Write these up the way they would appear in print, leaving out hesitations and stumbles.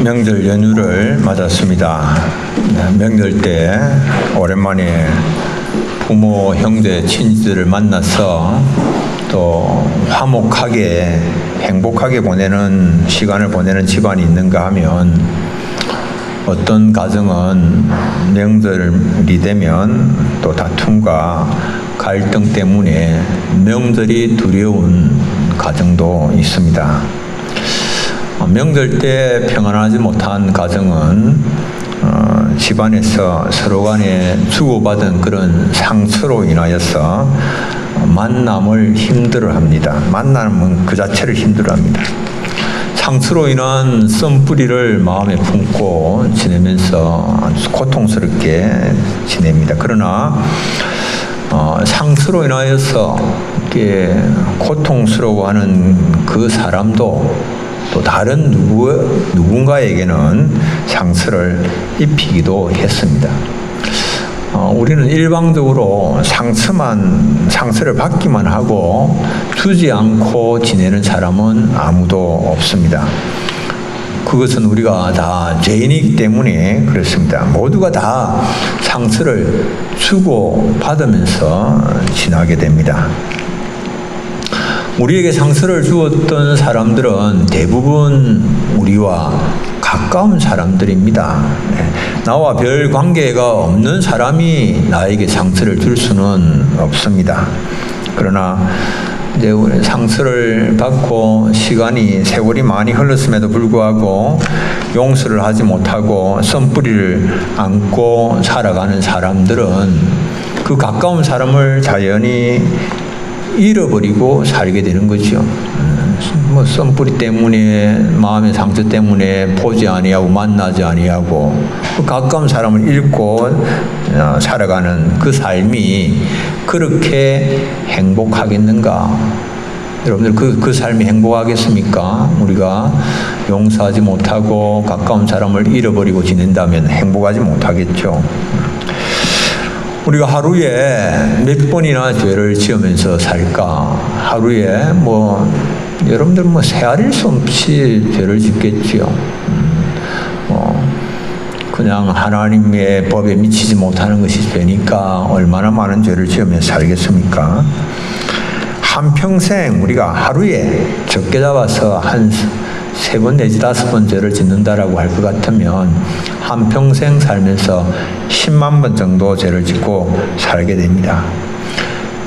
명절 연휴를 맞았습니다. 명절 때 오랜만에 부모, 형제, 친지들을 만나서 또 화목하게 행복하게 보내는 시간을 보내는 집안이 있는가 하면 어떤 가정은 명절이 되면 또 다툼과 갈등 때문에 명절이 두려운 가정도 있습니다. 명절 때 평안하지 못한 가정은 집안에서 서로 간에 주고받은 그런 상처로 인하여서 만남을 힘들어합니다. 만남은 그 자체를 힘들어합니다. 상처로 인한 썸뿌리를 마음에 품고 지내면서 아주 고통스럽게 지냅니다. 그러나 상처로 인하여서 이렇게 고통스러워하는 그 사람도 또 다른 누군가에게는 상처를 입히기도 했습니다. 우리는 일방적으로 상처를 받기만 하고 주지 않고 지내는 사람은 아무도 없습니다. 그것은 우리가 다 죄인이기 때문에 그렇습니다. 모두가 다 상처를 주고 받으면서 지나게 됩니다. 우리에게 상처를 주었던 사람들은 대부분 우리와 가까운 사람들입니다. 나와 별 관계가 없는 사람이 나에게 상처를 줄 수는 없습니다. 그러나 이제 우리 상처를 받고 세월이 많이 흘렀음에도 불구하고 용서를 하지 못하고 썸뿌리를 안고 살아가는 사람들은 그 가까운 사람을 자연히 잃어버리고 살게 되는 거죠. 썸뿌리 때문에, 마음의 상처 때문에 보지 아니하고 만나지 아니하고 그 가까운 사람을 잃고 살아가는 그 삶이 그렇게 행복하겠는가? 여러분들 그 삶이 행복하겠습니까? 우리가 용서하지 못하고 가까운 사람을 잃어버리고 지낸다면 행복하지 못하겠죠. 우리가 하루에 몇 번이나 죄를 지으면서 살까? 하루에 여러분들 헤아릴 수 없이 죄를 짓겠지요. 그냥 하나님의 법에 미치지 못하는 것이 죄니까 얼마나 많은 죄를 지으며 살겠습니까? 한평생 우리가 하루에 적게 잡아서 한 3번 내지 5번 죄를 짓는다라고 할 것 같으면 한평생 살면서 10만 번 정도 죄를 짓고 살게 됩니다.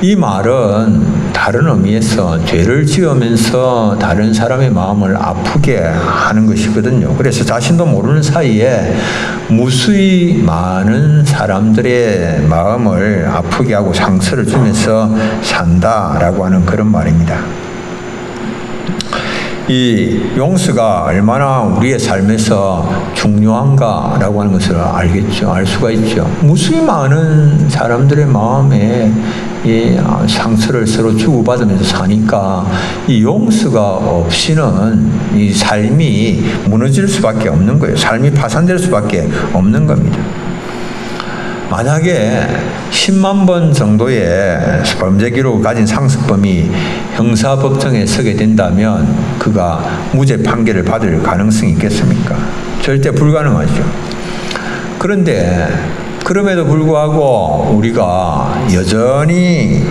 이 말은 다른 의미에서 죄를 지으면서 다른 사람의 마음을 아프게 하는 것이거든요. 그래서 자신도 모르는 사이에 무수히 많은 사람들의 마음을 아프게 하고 상처를 주면서 산다라고 하는 그런 말입니다. 이 용서가 얼마나 우리의 삶에서 중요한가라고 하는 것을 알 수가 있죠. 무수히 많은 사람들의 마음에 이 상처를 서로 주고받으면서 사니까 이 용서가 없이는 이 삶이 무너질 수밖에 없는 거예요. 삶이 파산될 수밖에 없는 겁니다. 만약에 10만 번 정도의 범죄 기록을 가진 상습범이 형사법정에 서게 된다면 그가 무죄 판결을 받을 가능성이 있겠습니까? 절대 불가능하죠. 그런데 그럼에도 불구하고 우리가 여전히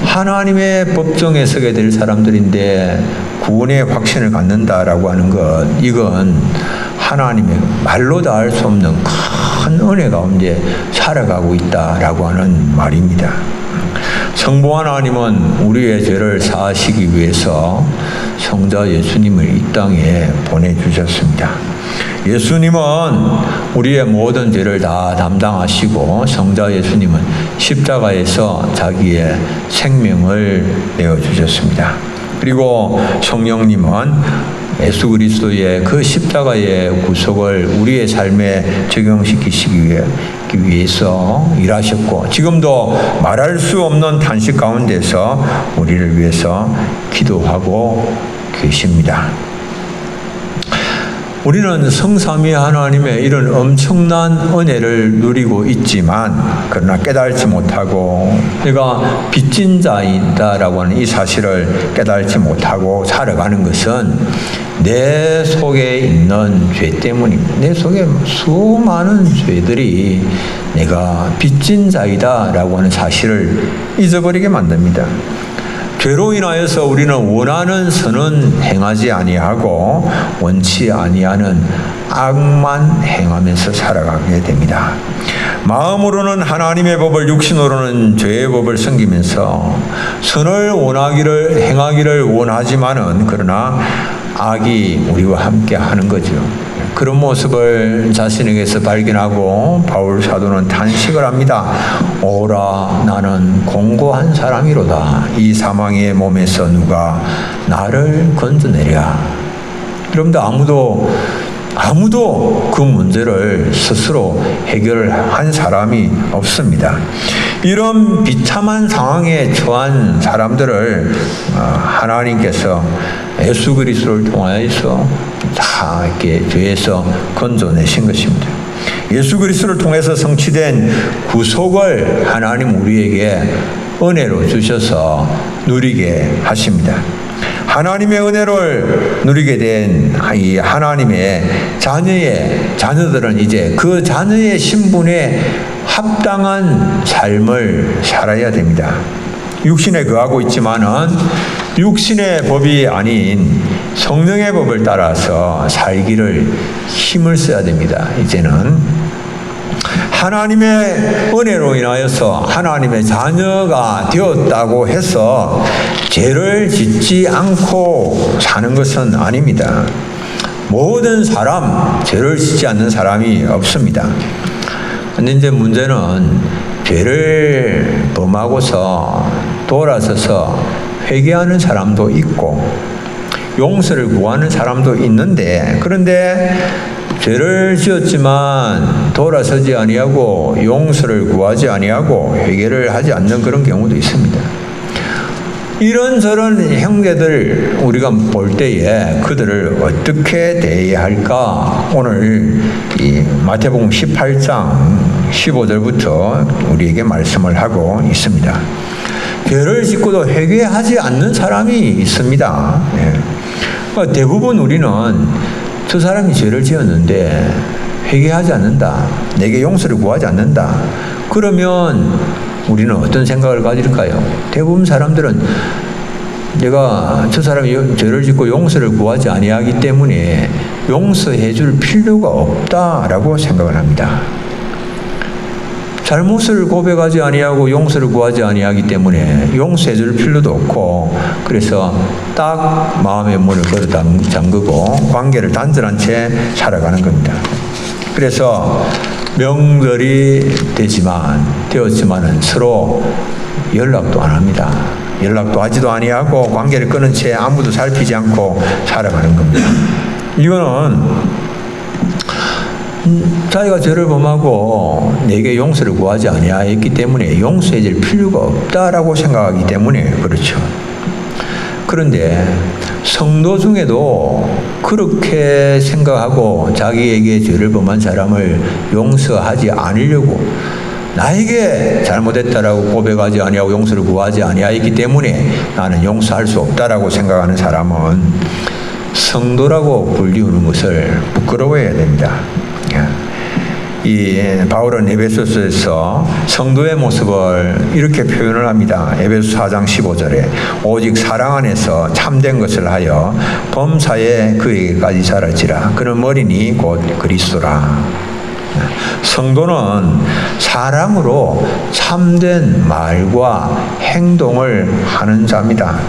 하나님의 법정에 서게 될 사람들인데 구원의 확신을 갖는다라고 하는 것, 이건 하나님의 말로 다 할 수 없는 큰 은혜 가운데 살아가고 있다라고 하는 말입니다. 성부 하나님은 우리의 죄를 사하시기 위해서 성자 예수님을 이 땅에 보내주셨습니다. 예수님은 우리의 모든 죄를 다 담당하시고 성자 예수님은 십자가에서 자기의 생명을 내어주셨습니다. 그리고 성령님은 예수 그리스도의 그 십자가의 구속을 우리의 삶에 적용시키시기 위해서 일하셨고 지금도 말할 수 없는 탄식 가운데서 우리를 위해서 기도하고 계십니다. 우리는 성삼위 하나님의 이런 엄청난 은혜를 누리고 있지만 그러나 깨달지 못하고 내가 빚진 자이다라고 하는 이 사실을 깨달지 못하고 살아가는 것은 내 속에 있는 죄 때문입니다. 내 속에 수많은 죄들이 내가 빚진 자이다라고 하는 사실을 잊어버리게 만듭니다. 죄로 인하여서 우리는 원하는 선은 행하지 아니하고 원치 아니하는 악만 행하면서 살아가게 됩니다. 마음으로는 하나님의 법을, 육신으로는 죄의 법을 섬기면서 선을 행하기를 원하지만은 그러나 악이 우리와 함께 하는 거죠. 그런 모습을 자신에게서 발견하고 바울 사도는 탄식을 합니다. 오라, 나는 공고한 사람이로다. 이 사망의 몸에서 누가 나를 건져내랴. 여러분들 아무도 그 문제를 스스로 해결한 사람이 없습니다. 이런 비참한 상황에 처한 사람들을 하나님께서 예수 그리스도를 통하여서 다 이렇게 죄에서 건져내신 것입니다. 예수 그리스도를 통해서 성취된 구속을 하나님 우리에게 은혜로 주셔서 누리게 하십니다. 하나님의 은혜를 누리게 된 이 하나님의 자녀들은 이제 그 자녀의 신분에 합당한 삶을 살아야 됩니다. 육신에 거하고 있지만은 육신의 법이 아닌 성령의 법을 따라서 살기를 힘을 써야 됩니다. 이제는 하나님의 은혜로 인하여서 하나님의 자녀가 되었다고 해서 죄를 짓지 않고 사는 것은 아닙니다. 모든 사람, 죄를 짓지 않는 사람이 없습니다. 근데 이제 문제는 죄를 범하고서 돌아서서 회개하는 사람도 있고 용서를 구하는 사람도 있는데, 그런데 죄를 지었지만 돌아서지 아니하고 용서를 구하지 아니하고 회개를 하지 않는 그런 경우도 있습니다. 이런저런 형제들 우리가 볼 때에 그들을 어떻게 대해야 할까? 오늘 이 마태복음 18장 15절부터 우리에게 말씀을 하고 있습니다. 죄를 짓고도 회개하지 않는 사람이 있습니다. 대부분 우리는 저 사람이 죄를 지었는데 회개하지 않는다, 내게 용서를 구하지 않는다, 그러면 우리는 어떤 생각을 가질까요? 대부분 사람들은 내가 저 사람이 죄를 짓고 용서를 구하지 아니하기 때문에 용서해 줄 필요가 없다라고 생각을 합니다. 잘못을 고백하지 아니하고 용서를 구하지 아니하기 때문에 용서해 줄 필요도 없고, 그래서 딱 마음의 문을 걸어 잠그고 관계를 단절한 채 살아가는 겁니다. 그래서 명절이 되었지만은 서로 연락도 안 합니다. 연락도 하지도 아니하고 관계를 끊은 채 아무도 살피지 않고 살아가는 겁니다. 이거는 자기가 죄를 범하고 내게 용서를 구하지 아니하였기 때문에 용서해 줄 필요가 없다라고 생각하기 때문에 그렇죠. 그런데 성도 중에도 그렇게 생각하고 자기에게 죄를 범한 사람을 용서하지 않으려고, 나에게 잘못했다라고 고백하지 아니하고 용서를 구하지 아니하였기 때문에 나는 용서할 수 없다라고 생각하는 사람은 성도라고 불리우는 것을 부끄러워해야 됩니다. 이 바울은 에베소서에서 성도의 모습을 이렇게 표현을 합니다. 에베소 4장 15절에 오직 사랑 안에서 참된 것을 하여 범사에 그에게까지 자랄지라. 그는 머리니 곧 그리스도라. 성도는 사랑으로 참된 말과 행동을 하는 자입니다.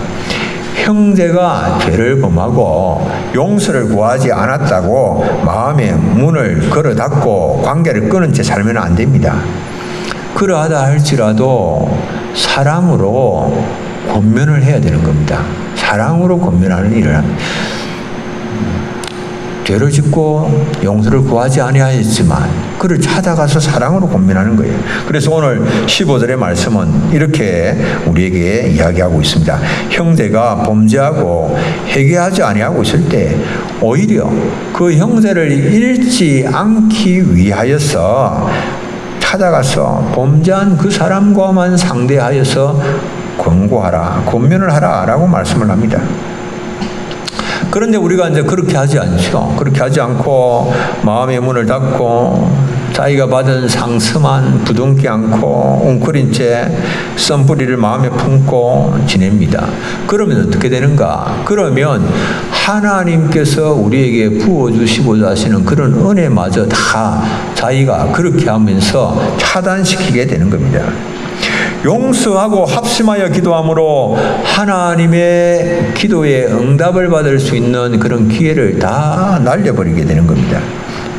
형제가 죄를 범하고 용서를 구하지 않았다고 마음의 문을 걸어 닫고 관계를 끊은 채 살면 안 됩니다. 그러하다 할지라도 사랑으로 권면을 해야 되는 겁니다. 사랑으로 권면하는 일을 합니다. 죄를 짓고 용서를 구하지 아니하였지만 그를 찾아가서 사랑으로 권면하는 거예요. 그래서 오늘 15절의 말씀은 이렇게 우리에게 이야기하고 있습니다. 형제가 범죄하고 회개하지 아니하고 있을 때 오히려 그 형제를 잃지 않기 위하여서 찾아가서 범죄한 그 사람과만 상대하여서 권고하라, 권면을 하라라고 말씀을 합니다. 그런데 우리가 이제 그렇게 하지 않죠. 그렇게 하지 않고 마음의 문을 닫고 자기가 받은 상스만 부둥키 않고 웅크린 채 썬뿌리를 마음에 품고 지냅니다. 그러면 어떻게 되는가? 그러면 하나님께서 우리에게 부어주시고자 하시는 그런 은혜마저 다 자기가 그렇게 하면서 차단시키게 되는 겁니다. 용서하고 합심하여 기도함으로 하나님의 기도에 응답을 받을 수 있는 그런 기회를 다 날려버리게 되는 겁니다.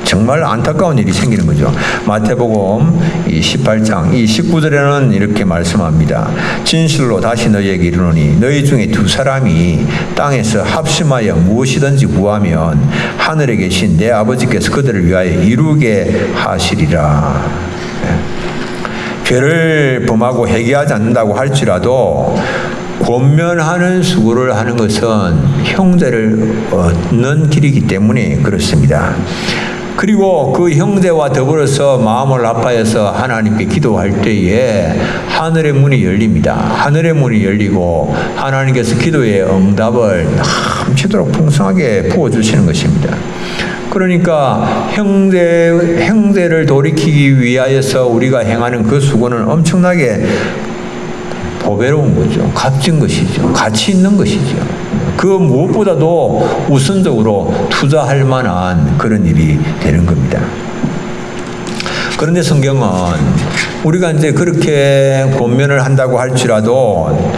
정말 안타까운 일이 생기는 거죠. 마태복음 18장 19절에는 이렇게 말씀합니다. 진실로 다시 너희에게 이르노니 너희 중에 두 사람이 땅에서 합심하여 무엇이든지 구하면 하늘에 계신 내 아버지께서 그들을 위하여 이루게 하시리라. 죄를 범하고 회개하지 않는다고 할지라도 권면하는 수고를 하는 것은 형제를 얻는 길이기 때문에 그렇습니다. 그리고 그 형제와 더불어서 마음을 합하여서 하나님께 기도할 때에 하늘의 문이 열립니다. 하늘의 문이 열리고 하나님께서 기도의 응답을 넘치도록 풍성하게 부어주시는 것입니다. 그러니까 형제를 돌이키기 위하여서 우리가 행하는 그 수고는 엄청나게 보배로운 거죠. 값진 것이죠. 가치 있는 것이죠. 그 무엇보다도 우선적으로 투자할 만한 그런 일이 되는 겁니다. 그런데 성경은 우리가 이제 그렇게 권면을 한다고 할지라도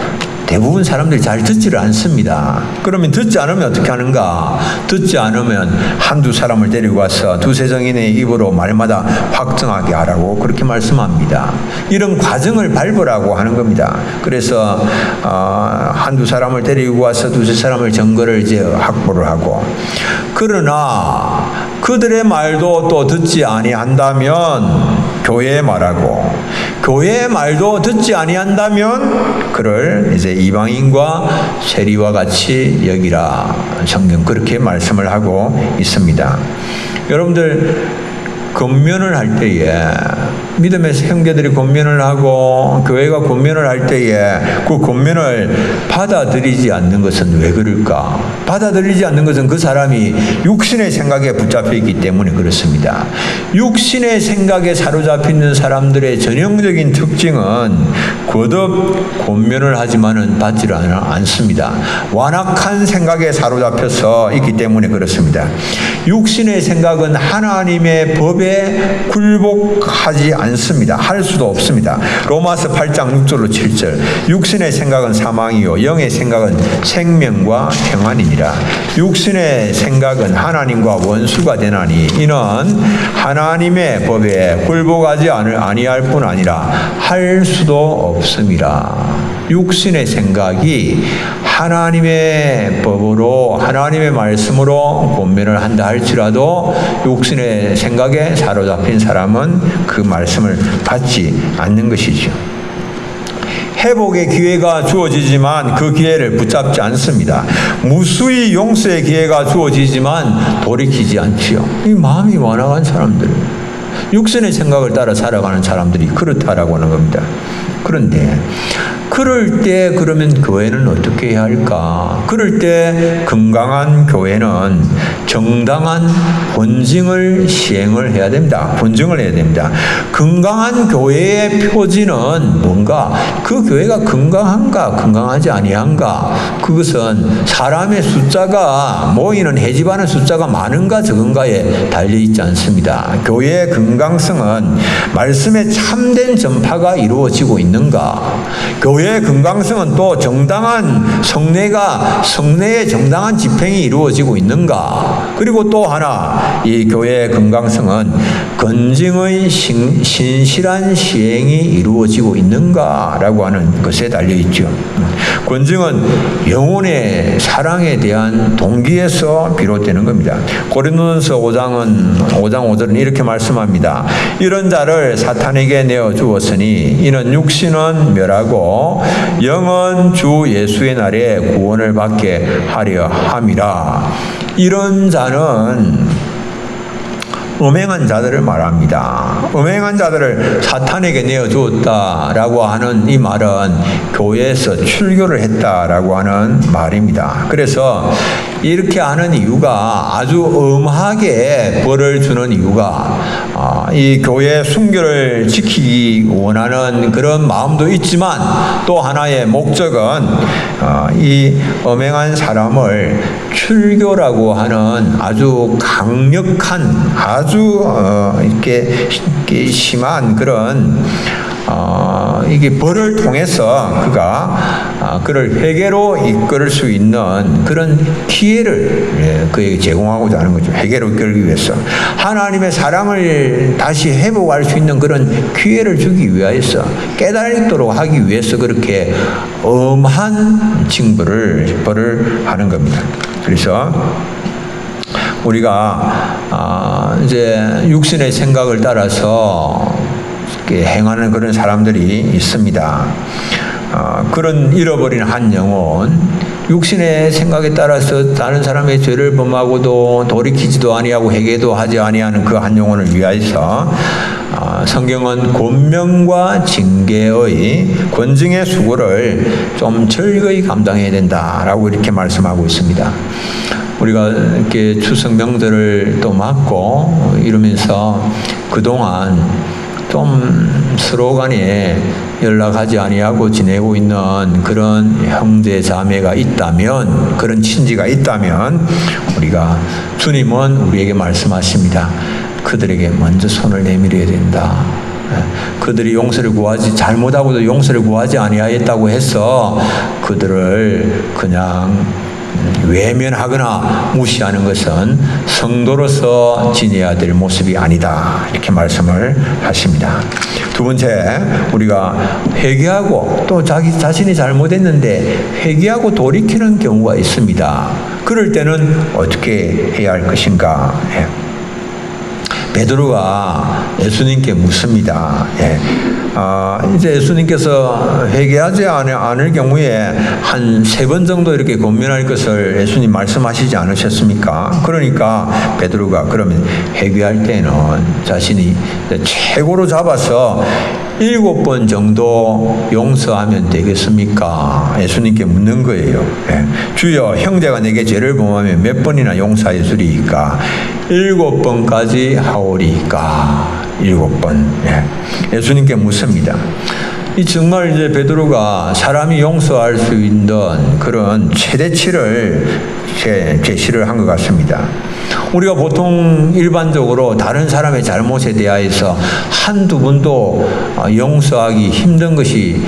대부분 사람들이 잘 듣지를 않습니다. 그러면 듣지 않으면 어떻게 하는가? 듣지 않으면 한두 사람을 데리고 와서 두세 정인의 입으로 말마다 확정하게 하라고 그렇게 말씀합니다. 이런 과정을 밟으라고 하는 겁니다. 그래서 한두 사람을 데리고 와서 두세 사람을 증거를 이제 확보를 하고, 그러나 그들의 말도 또 듣지 아니한다면 교회의 말하고, 교회의 말도 듣지 아니한다면 그를 이제 이방인과 세리와 같이 여기라. 성경 그렇게 말씀을 하고 있습니다. 여러분들 권면을 할 때에, 믿음의 형제들이 권면을 하고 교회가 권면을 할 때에 그 권면을 받아들이지 않는 것은 왜 그럴까? 받아들이지 않는 것은 그 사람이 육신의 생각에 붙잡혀 있기 때문에 그렇습니다. 육신의 생각에 사로잡혀 있는 사람들의 전형적인 특징은 거듭 권면을 하지만은 받지를 않습니다. 완악한 생각에 사로잡혀서 있기 때문에 그렇습니다. 육신의 생각은 하나님의 법에 굴복하지 않습니다. 할 수도 없습니다. 로마서 8장 6절로 7절. 육신의 생각은 사망이요 영의 생각은 생명과 평안이니라. 육신의 생각은 하나님과 원수가 되나니 이는 하나님의 법에 굴복하지 아니할 뿐 아니라 할 수도 없음이라. 육신의 생각이 하나님의 법으로, 하나님의 말씀으로 권면을 한다 할지라도 육신의 생각에 사로잡힌 사람은 그 말씀을 받지 않는 것이죠. 회복의 기회가 주어지지만 그 기회를 붙잡지 않습니다. 무수히 용서의 기회가 주어지지만 돌이키지 않지요. 이 마음이 완악한 사람들, 육신의 생각을 따라 살아가는 사람들이 그렇다라고 하는 겁니다. 그런데 그럴 때 그러면 교회는 어떻게 해야 할까? 그럴 때 건강한 교회는 정당한 본증을 시행을 해야 됩니다. 본증을 해야 됩니다. 건강한 교회의 표지는 뭔가? 그 교회가 건강한가 건강하지 아니한가? 그것은 사람의 숫자가 모이는 해집하는 숫자가 많은가 적은가에 달려있지 않습니다. 교회의 건강성은 말씀의 참된 전파가 이루어지고 있는가? 교회 교회의 건강성은 또 정당한 성례의 정당한 집행이 이루어지고 있는가? 그리고 또 하나, 이 교회의 건강성은 건증의 신실한 시행이 이루어지고 있는가라고 하는 것에 달려 있죠. 건증은 영혼의 사랑에 대한 동기에서 비롯되는 겁니다. 고린도전서 5장 5절은 이렇게 말씀합니다. 이런 자를 사탄에게 내어 주었으니 이는 육신은 멸하고 영은 주 예수의 날에 구원을 받게 하려 함이라. 이런 자는 음행한 자들을 말합니다. 음행한 자들을 사탄에게 내어주었다라고 하는 이 말은 교회에서 출교를 했다라고 하는 말입니다. 그래서 이렇게 하는 이유가, 아주 엄하게 벌을 주는 이유가 이 교회 순교를 지키기 원하는 그런 마음도 있지만, 또 하나의 목적은 이 음행한 사람을 출교라고 하는 아주 강력한, 아주 이렇게 심한 그런 이게 벌을 통해서 그를 회개로 이끌 수 있는 그런 기회를 그에게 제공하고자 하는 거죠. 회개로 이끌기 위해서 하나님의 사랑을 다시 회복할 수 있는 그런 기회를 주기 위해서, 깨달도록 하기 위해서 그렇게 엄한 벌을 하는 겁니다. 그래서 우리가 이제 육신의 생각을 따라서 행하는 그런 사람들이 있습니다. 그런 잃어버린 한 영혼, 육신의 생각에 따라서 다른 사람의 죄를 범하고도 돌이키지도 아니하고 회개도 하지 아니하는 그 한 영혼을 위하여서 성경은 권면과 징계의 권징의 수고를 좀 철저히 감당해야 된다라고 이렇게 말씀하고 있습니다. 우리가 이렇게 추석 명절을 또 맞고 이러면서 그동안 좀 서로 간에 연락하지 아니하고 지내고 있는 그런 형제 자매가 있다면, 그런 친지가 있다면, 주님은 우리에게 말씀하십니다. 그들에게 먼저 손을 내밀어야 된다. 그들이 잘못하고도 용서를 구하지 아니하였다고 해서 그들을 그냥 외면하거나 무시하는 것은 성도로서 지내야 될 모습이 아니다, 이렇게 말씀을 하십니다. 두 번째, 우리가 회개하고 또 자기 자신이 잘못했는데 회개하고 돌이키는 경우가 있습니다. 그럴 때는 어떻게 해야 할 것인가? 베드로가 예수님께 묻습니다. 이제 예수님께서 회개하지 않을 경우에 한 3번 정도 이렇게 권면할 것을 예수님 말씀하시지 않으셨습니까? 그러니까 베드로가 그러면 회개할 때는 자신이 최고로 잡아서 7번 정도 용서하면 되겠습니까? 예수님께 묻는 거예요. 주여, 형제가 내게 죄를 범하면 몇 번이나 용서해 주리이까? 7번까지 하오리이까? 7번. 예수님께 묻습니다. 이 정말 이제 베드로가 사람이 용서할 수 있는 그런 최대치를 제시를 한 것 같습니다. 우리가 보통 일반적으로 다른 사람의 잘못에 대하여서 한두 번도 용서하기 힘든 것이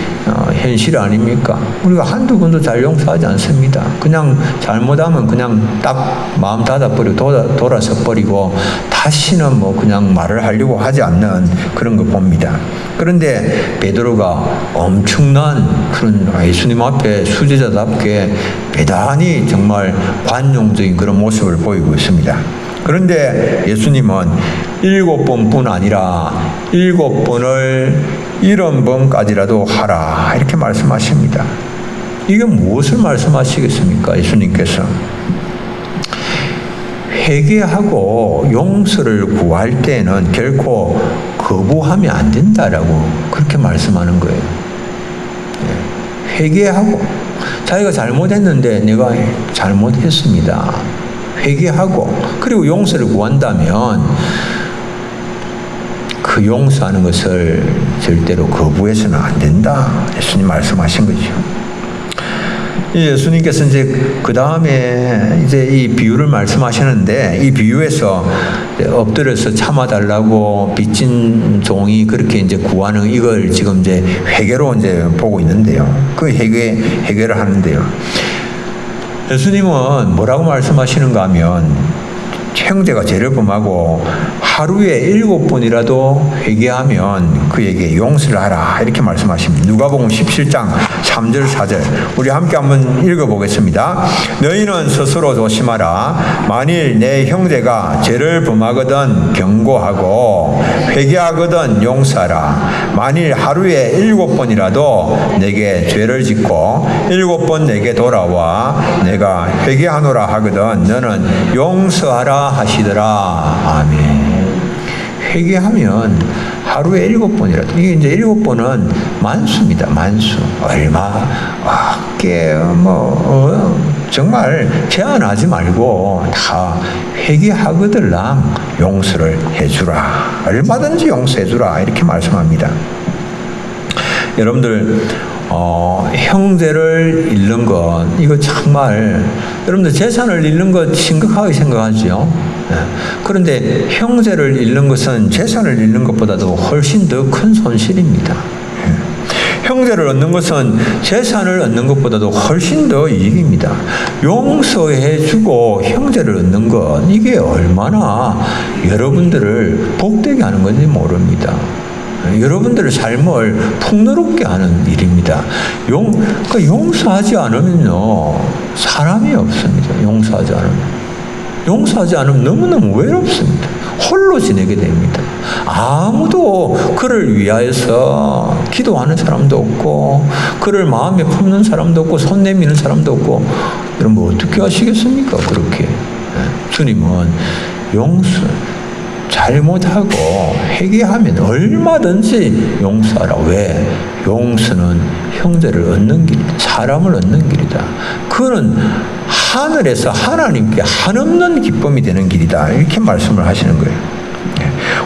현실 아닙니까? 우리가 한두 번도 잘 용서하지 않습니다. 그냥 잘못하면 그냥 딱 마음 닫아버리고 돌아서 버리고 다시는 그냥 말을 하려고 하지 않는 그런 거 봅니다. 그런데 베드로가 엄청난 그런 예수님 앞에 수제자답게 대단히 정말 관용적인 그런 모습을 보이고 있습니다. 그런데 예수님은 7번뿐 아니라 7번을 70번까지라도 하라, 이렇게 말씀하십니다. 이게 무엇을 말씀하시겠습니까? 예수님께서 회개하고 용서를 구할 때는 결코 거부하면 안 된다라고 그렇게 말씀하는 거예요. 회개하고, 자기가 잘못했는데 내가 잘못했습니다. 회개하고, 그리고 용서를 구한다면 그 용서하는 것을 절대로 거부해서는 안 된다, 예수님 말씀하신 거죠. 예수님께서 이제 그 다음에 이제 이 비유를 말씀하시는데, 이 비유에서 엎드려서 참아달라고 빚진 종이 그렇게 이제 구하는 이걸 지금 이제 회개로 이제 보고 있는데요. 그 회개를 하는데요. 예수님은 뭐라고 말씀하시는가 하면, 형제가 죄를 범하고 하루에 7번이라도 회개하면 그에게 용서를 하라, 이렇게 말씀하십니다. 누가복음 17장 3절 4절 우리 함께 한번 읽어보겠습니다. 너희는 스스로 조심하라. 만일 내 형제가 죄를 범하거든 경고하고 회개하거든 용서하라. 만일 하루에 7번이라도 내게 죄를 짓고 7번 내게 돌아와 내가 회개하노라 하거든 너는 용서하라 하시더라. 아멘. 회개하면 하루에 7번이라도, 이게 이제 7번은 만수입니다. 만수. 얼마, 정말 제한하지 말고 다 회개하거들랑 용서를 해주라. 얼마든지 용서해주라. 이렇게 말씀합니다. 여러분들, 형제를 잃는 것, 이거 정말, 여러분들 재산을 잃는 것 심각하게 생각하죠. 그런데 형제를 잃는 것은 재산을 잃는 것보다도 훨씬 더 큰 손실입니다. 형제를 얻는 것은 재산을 얻는 것보다도 훨씬 더 이익입니다. 용서해주고 형제를 얻는 것, 이게 얼마나 여러분들을 복되게 하는 건지 모릅니다. 여러분들의 삶을 풍요롭게 하는 일입니다. 용서하지 않으면요, 사람이 없습니다. 용서하지 않으면 너무너무 외롭습니다. 홀로 지내게 됩니다. 아무도 그를 위하여서 기도하는 사람도 없고, 그를 마음에 품는 사람도 없고, 손 내미는 사람도 없고, 여러분 어떻게 하시겠습니까? 그렇게. 주님은 잘못하고 회개하면 얼마든지 용서하라. 왜? 용서는 형제를 얻는 길이다. 사람을 얻는 길이다. 그는 하늘에서 하나님께 한없는 기쁨이 되는 길이다. 이렇게 말씀을 하시는 거예요.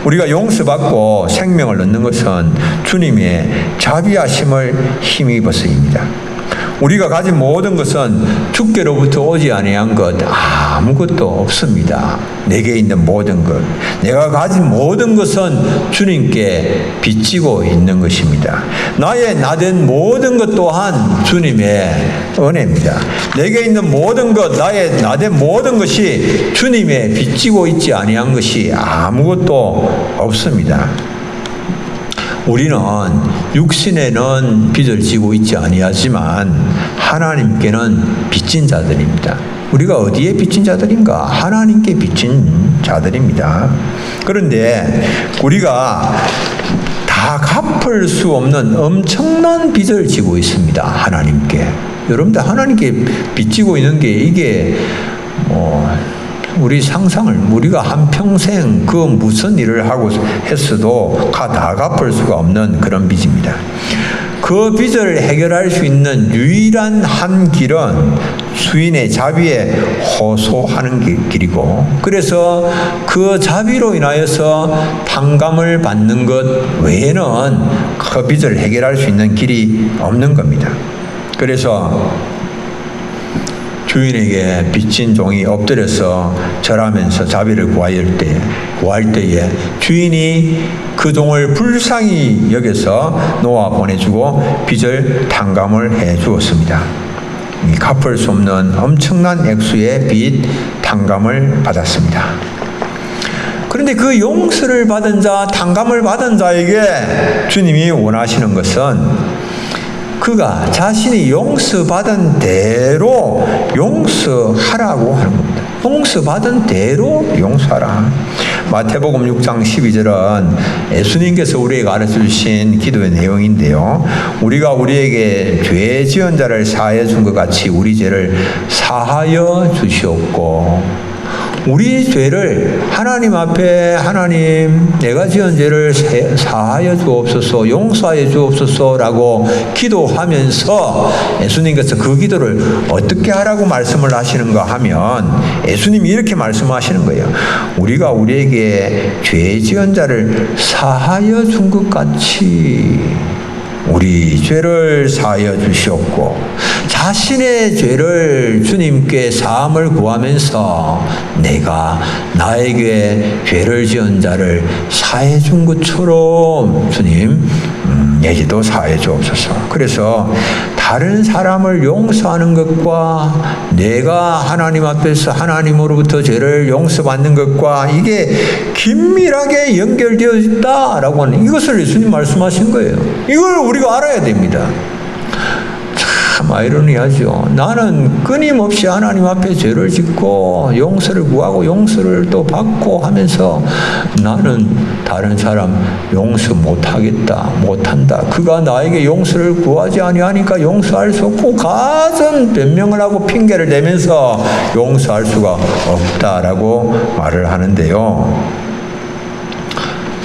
우리가 용서받고 생명을 얻는 것은 주님의 자비하심을 힘입어서입니다. 우리가 가진 모든 것은 주께로부터 오지 아니한 것 아무것도 없습니다. 내게 있는 모든 것, 내가 가진 모든 것은 주님께 빚지고 있는 것입니다. 나의 나된 모든 것 또한 주님의 은혜입니다. 내게 있는 모든 것, 나의 나된 모든 것이 주님의 빚지고 있지 아니한 것이 아무것도 없습니다. 우리는 육신에는 빚을 지고 있지 아니하지만 하나님께는 빚진 자들입니다. 우리가 어디에 빚진 자들인가? 하나님께 빚진 자들입니다. 그런데 우리가 다 갚을 수 없는 엄청난 빚을 지고 있습니다. 하나님께. 여러분들, 하나님께 빚지고 있는 게 이게 우리 상상을, 우리가 한평생 그 무슨 일을 하고 했어도 다 갚을 수가 없는 그런 빚입니다. 그 빚을 해결할 수 있는 유일한 한 길은 주인의 자비에 호소하는 길이고, 그래서 그 자비로 인하여서 탕감을 받는 것 외에는 그 빚을 해결할 수 있는 길이 없는 겁니다. 그래서 주인에게 빚진 종이 엎드려서 절하면서 자비를 구할 때에 주인이 그 종을 불쌍히 여겨서 놓아 보내주고 빚을 탕감을 해 주었습니다. 갚을 수 없는 엄청난 액수의 빚 탕감을 받았습니다. 그런데 그 용서를 받은 자, 탕감을 받은 자에게 주님이 원하시는 것은 그가 자신이 용서받은 대로 용서하라고 하는 겁니다. 용서받은 대로 용서하라. 마태복음 6장 12절은 예수님께서 우리에게 가르쳐주신 기도의 내용인데요. 우리가 우리에게 죄 지은 자를 사하여 준 것 같이 우리 죄를 사하여 주시옵고, 우리 죄를 하나님 앞에, 하나님 내가 지은 죄를 사하여 주옵소서, 용서하여 주옵소서라고 기도하면서 예수님께서 그 기도를 어떻게 하라고 말씀을 하시는가 하면 예수님이 이렇게 말씀하시는 거예요. 우리가 우리에게 죄 지은 자를 사하여 준 것 같이 우리 죄를 사하여 주시옵고, 자신의 죄를 주님께 사함을 구하면서 내가 나에게 죄를 지은 자를 사해 준 것처럼 주님 내 죄도 사해 주옵소서. 그래서 다른 사람을 용서하는 것과 내가 하나님 앞에서 하나님으로부터 죄를 용서받는 것과 이게 긴밀하게 연결되어 있다라고 하는 이것을 예수님 말씀하신 거예요. 이걸 우리가 알아야 됩니다. 참 아이러니하죠. 나는 끊임없이 하나님 앞에 죄를 짓고 용서를 구하고 용서를 또 받고 하면서 나는 다른 사람 용서 못하겠다, 못한다. 그가 나에게 용서를 구하지 아니하니까 용서할 수 없고 가진 변명을 하고 핑계를 대면서 용서할 수가 없다라고 말을 하는데요.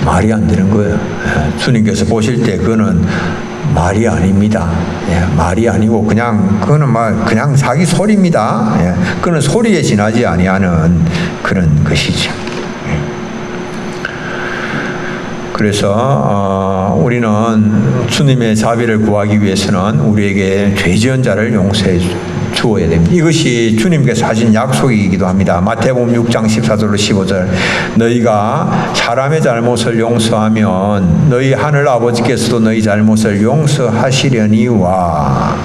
말이 안 되는 거예요. 주님께서 보실 때 그거는 말이 아닙니다. 말이 아니고 그거는 그냥 자기 소리입니다. 그거는 소리에 지나지 아니하는 그런 것이죠. 그래서 우리는 주님의 자비를 구하기 위해서는 우리에게 죄 지은 자를 용서해 주어야 됩니다. 이것이 주님께서 하신 약속이기도 합니다. 마태복음 6장 14절로 15절 너희가 사람의 잘못을 용서하면 너희 하늘 아버지께서도 너희 잘못을 용서하시려니와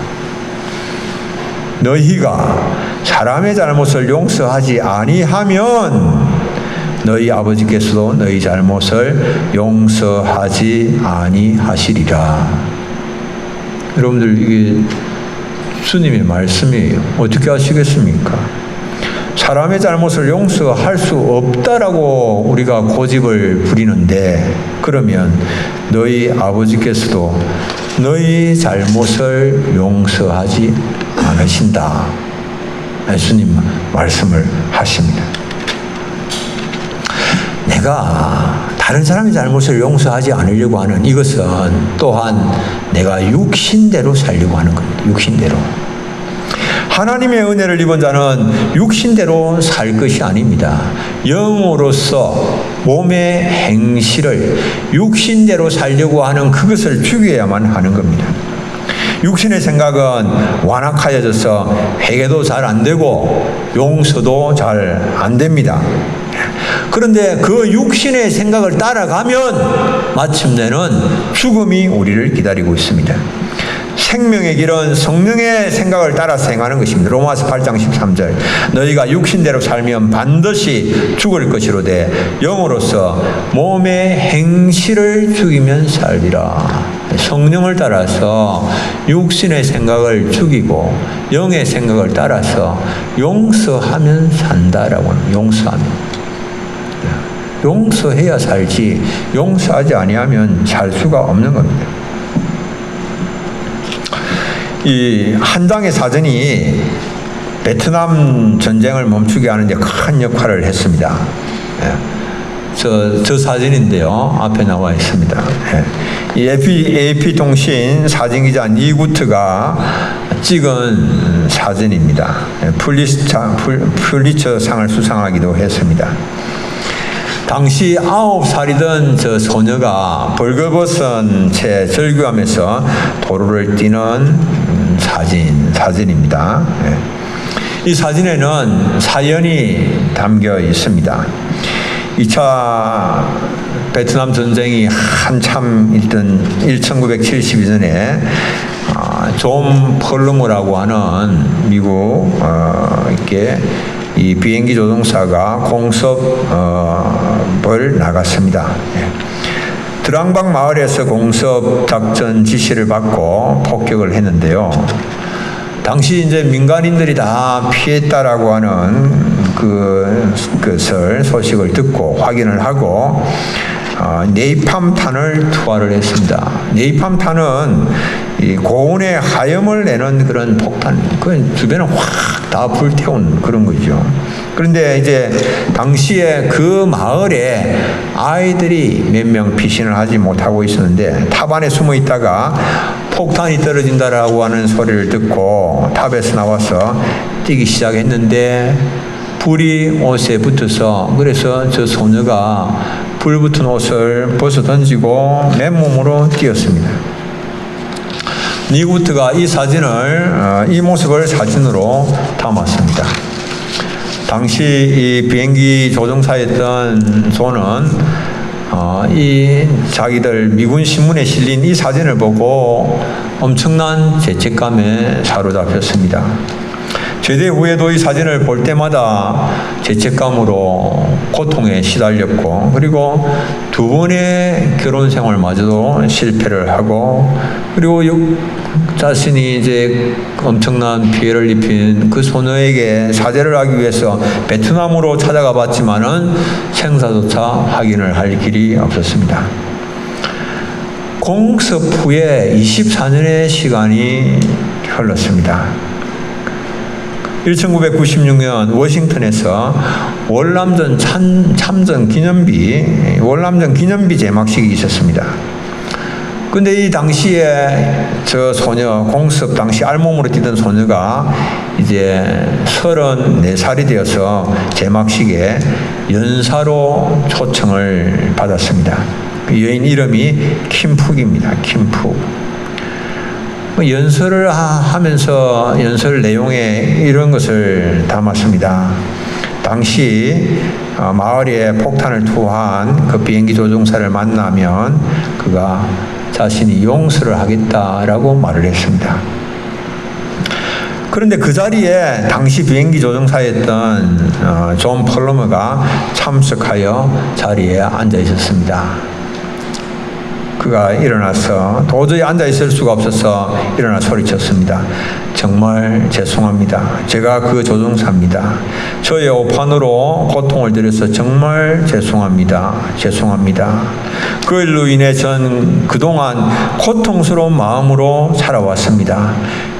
너희가 사람의 잘못을 용서하지 아니하면 너희 아버지께서도 너희 잘못을 용서하지 아니하시리라. 여러분들 이게 주님의 말씀이에요. 어떻게 하시겠습니까? 사람의 잘못을 용서할 수 없다라고 우리가 고집을 부리는데 그러면 너희 아버지께서도 너희 잘못을 용서하지 않으신다. 예수님 말씀을 하십니다. 내가 다른 사람의 잘못을 용서하지 않으려고 하는 이것은 또한 내가 육신대로 살려고 하는 겁니다. 육신대로. 하나님의 은혜를 입은 자는 육신대로 살 것이 아닙니다. 영으로서 몸의 행실을 육신대로 살려고 하는 그것을 죽여야만 하는 겁니다. 육신의 생각은 완악하여져서 회개도 잘 안 되고 용서도 잘 안 됩니다. 그런데 그 육신의 생각을 따라가면 마침내는 죽음이 우리를 기다리고 있습니다. 생명의 길은 성령의 생각을 따라서 행하는 것입니다. 로마서 8장 13절 너희가 육신대로 살면 반드시 죽을 것이로되 영으로서 몸의 행실을 죽이면 살리라. 성령을 따라서 육신의 생각을 죽이고 영의 생각을 따라서 용서하면 산다라고 하는 용서하면 용서해야 살지 용서하지 아니하면 살 수가 없는 겁니다. 이 한 장의 사전이 베트남 전쟁을 멈추게 하는 데 큰 역할을 했습니다. 저 사진인데요. 앞에 나와 있습니다. 이 AP통신 사진기자 니구트가 찍은 사진입니다. 풀리처상을 수상하기도 했습니다. 당시 9살이던 저 소녀가 벌거벗은 채 절규하면서 도로를 뛰는 사진입니다. 이 사진에는 사연이 담겨 있습니다. 2차 베트남 전쟁이 한참 있던 1972년에 존 펄루무라고 하는 미국 이렇게 이 비행기 조종사가 공습을 나갔습니다. 드랑박 마을에서 공습 작전 지시를 받고 폭격을 했는데요. 당시 이제 민간인들이 다 피했다라고 하는 그것을 소식을 듣고 확인을 하고 네이팜탄을 투하를 했습니다. 네이팜탄은 이 고온의 하염을 내는 그런 폭탄, 그 주변을 확 다 불태운 그런 거죠. 그런데 이제 당시에 그 마을에 아이들이 몇 명 피신을 하지 못하고 있었는데 탑 안에 숨어 있다가 폭탄이 떨어진다라고 하는 소리를 듣고 탑에서 나와서 뛰기 시작했는데 불이 옷에 붙어서 그래서 저 소녀가 불 붙은 옷을 벗어 던지고 맨몸으로 뛰었습니다. 니구트가 이 모습을 사진으로 담았습니다. 당시 이 비행기 조종사였던 존은 이 자기들 미군 신문에 실린 이 사진을 보고 엄청난 죄책감에 사로잡혔습니다. 제대 후에도 이 사진을 볼 때마다 죄책감으로 고통에 시달렸고, 그리고 두 번의 결혼 생활마저도 실패를 하고, 그리고 자신이 이제 엄청난 피해를 입힌 그 소녀에게 사죄를 하기 위해서 베트남으로 찾아가 봤지만은 생사조차 확인을 할 길이 없었습니다. 공습 후에 24년의 시간이 흘렀습니다. 1996년 워싱턴에서 월남전 참전 기념비 제막식이 있었습니다. 근데 이 당시에 저 소녀, 공습 당시 알몸으로 뛰던 소녀가 이제 34살이 되어서 제막식에 연사로 초청을 받았습니다. 그 여인 이름이 킴푹입니다. 킴푹. 연설을 하면서 연설 내용에 이런 것을 담았습니다. 당시 마을에 폭탄을 투하한 그 비행기 조종사를 만나면 그가 자신이 용서를 하겠다라고 말을 했습니다. 그런데 그 자리에 당시 비행기 조종사였던 존 펄러머가 참석하여 자리에 앉아 있었습니다. 그가 일어나서 도저히 앉아있을 수가 없어서 일어나 소리쳤습니다. 정말 죄송합니다. 제가 그 조종사입니다. 저의 오판으로 고통을 드려서 정말 죄송합니다. 죄송합니다. 그 일로 인해 전 그동안 고통스러운 마음으로 살아왔습니다.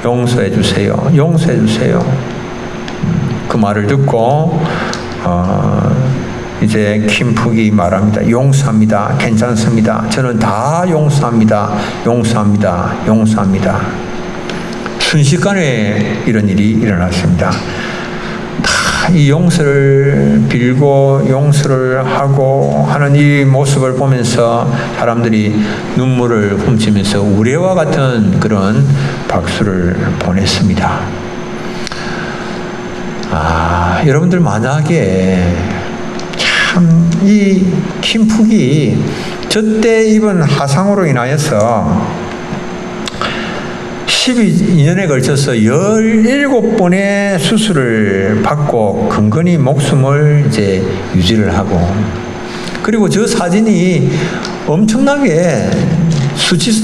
용서해 주세요. 용서해 주세요. 그 말을 듣고 이제 킴푹이 말합니다. 용서합니다. 괜찮습니다. 저는 다 용서합니다. 용서합니다. 용서합니다. 순식간에 이런 일이 일어났습니다. 다 이 용서를 빌고 용서를 하고 하는 이 모습을 보면서 사람들이 눈물을 훔치면서 우레와 같은 그런 박수를 보냈습니다. 여러분들 만약에 이 킴푹이 저때 입은 화상으로 인하여서 12년에 걸쳐서 17번의 수술을 받고 근근히 목숨을 이제 유지를 하고, 그리고 저 사진이 엄청나게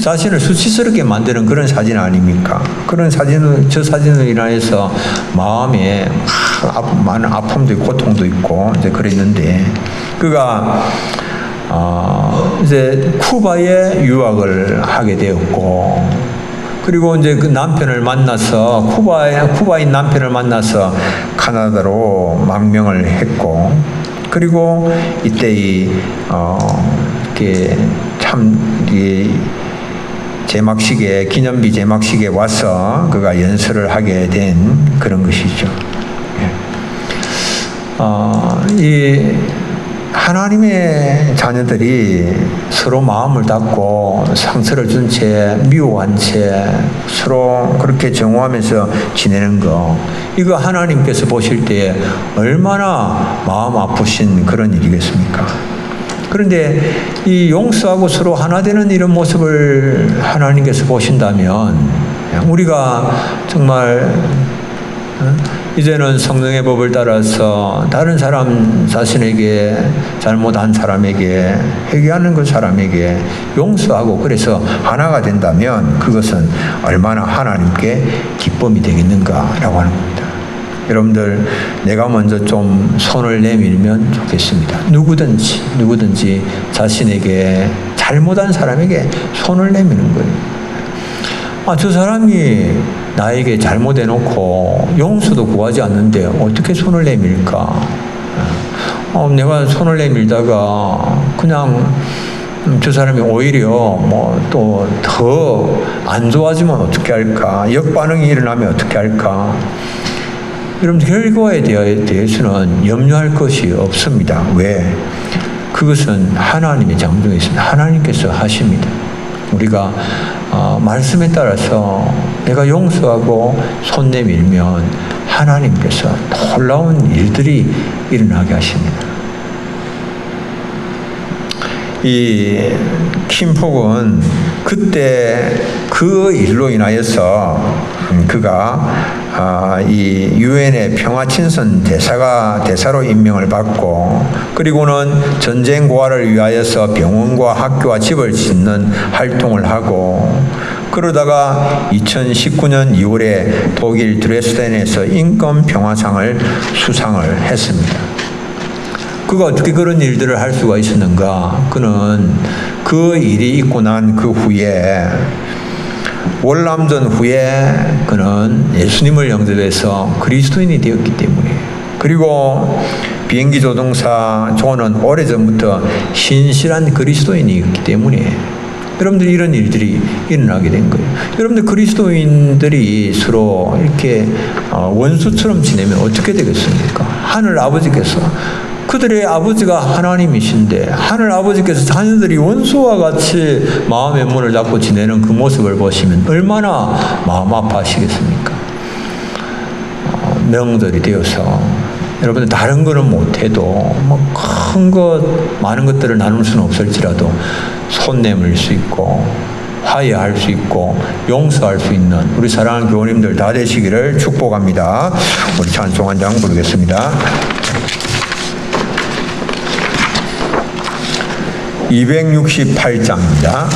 자신을 수치스럽게 만드는 그런 사진 아닙니까? 그런 저 사진을 인하여서 마음에 많은 아픔도 있고 고통도 있고 이제 그랬는데, 그가 이제 쿠바에 유학을 하게 되었고, 그리고 이제 그 남편을 만나서 쿠바인 남편을 만나서 카나다로 망명을 했고, 그리고 이때 이렇게 제막식에 기념비 제막식에 와서 그가 연설을 하게 된 그런 것이죠. 이 하나님의 자녀들이 서로 마음을 닫고 상처를 준 채 미워한 채 서로 그렇게 정오하면서 지내는 거, 이거 하나님께서 보실 때 얼마나 마음 아프신 그런 일이겠습니까? 그런데 이 용서하고 서로 하나 되는 이런 모습을 하나님께서 보신다면 우리가 정말 이제는 성령의 법을 따라서 다른 사람 자신에게 잘못한 사람에게 회개하는 그 사람에게 용서하고 그래서 하나가 된다면 그것은 얼마나 하나님께 기쁨이 되겠는가라고 하는 겁니다. 여러분들, 내가 먼저 좀 손을 내밀면 좋겠습니다. 누구든지 자신에게 잘못한 사람에게 손을 내미는 거예요. 저 사람이 나에게 잘못해놓고 용서도 구하지 않는데 어떻게 손을 내밀까? 내가 손을 내밀다가 그냥 저 사람이 오히려 또 더 안 좋아지면 어떻게 할까? 역반응이 일어나면 어떻게 할까? 여러분, 결과에 대해서는 염려할 것이 없습니다. 왜? 그것은 하나님의 장중에 있습니다. 하나님께서 하십니다. 우리가 말씀에 따라서 내가 용서하고 손 내밀면 하나님께서 놀라운 일들이 일어나게 하십니다. 이 킴폭은 그때 그 일로 인하여서 그가 이 유엔의 평화친선 대사로 임명을 받고, 그리고는 전쟁 고아를 위하여서 병원과 학교와 집을 짓는 활동을 하고, 그러다가 2019년 2월에 독일 드레스덴에서 인권평화상을 수상을 했습니다. 그가 어떻게 그런 일들을 할 수가 있었는가? 그는 그 일이 있고 난 그 후에, 월남전 후에 그는 예수님을 영접해서 그리스도인이 되었기 때문에, 그리고 비행기 조종사 조는 오래전부터 신실한 그리스도인이었기 때문에 여러분들 이런 일들이 일어나게 된 거예요. 여러분들 그리스도인들이 서로 이렇게 원수처럼 지내면 어떻게 되겠습니까? 하늘 아버지께서, 그들의 아버지가 하나님이신데 하늘 아버지께서 자녀들이 원수와 같이 마음의 문을 닫고 지내는 그 모습을 보시면 얼마나 마음 아파하시겠습니까? 명절이 되어서 여러분들 다른 거는 못해도 뭐 큰 것, 많은 것들을 나눌 수는 없을지라도 손 내밀 수 있고 화해할 수 있고 용서할 수 있는 우리 사랑하는 교우님들 다 되시기를 축복합니다. 우리 찬송 한 장 부르겠습니다. 268장입니다.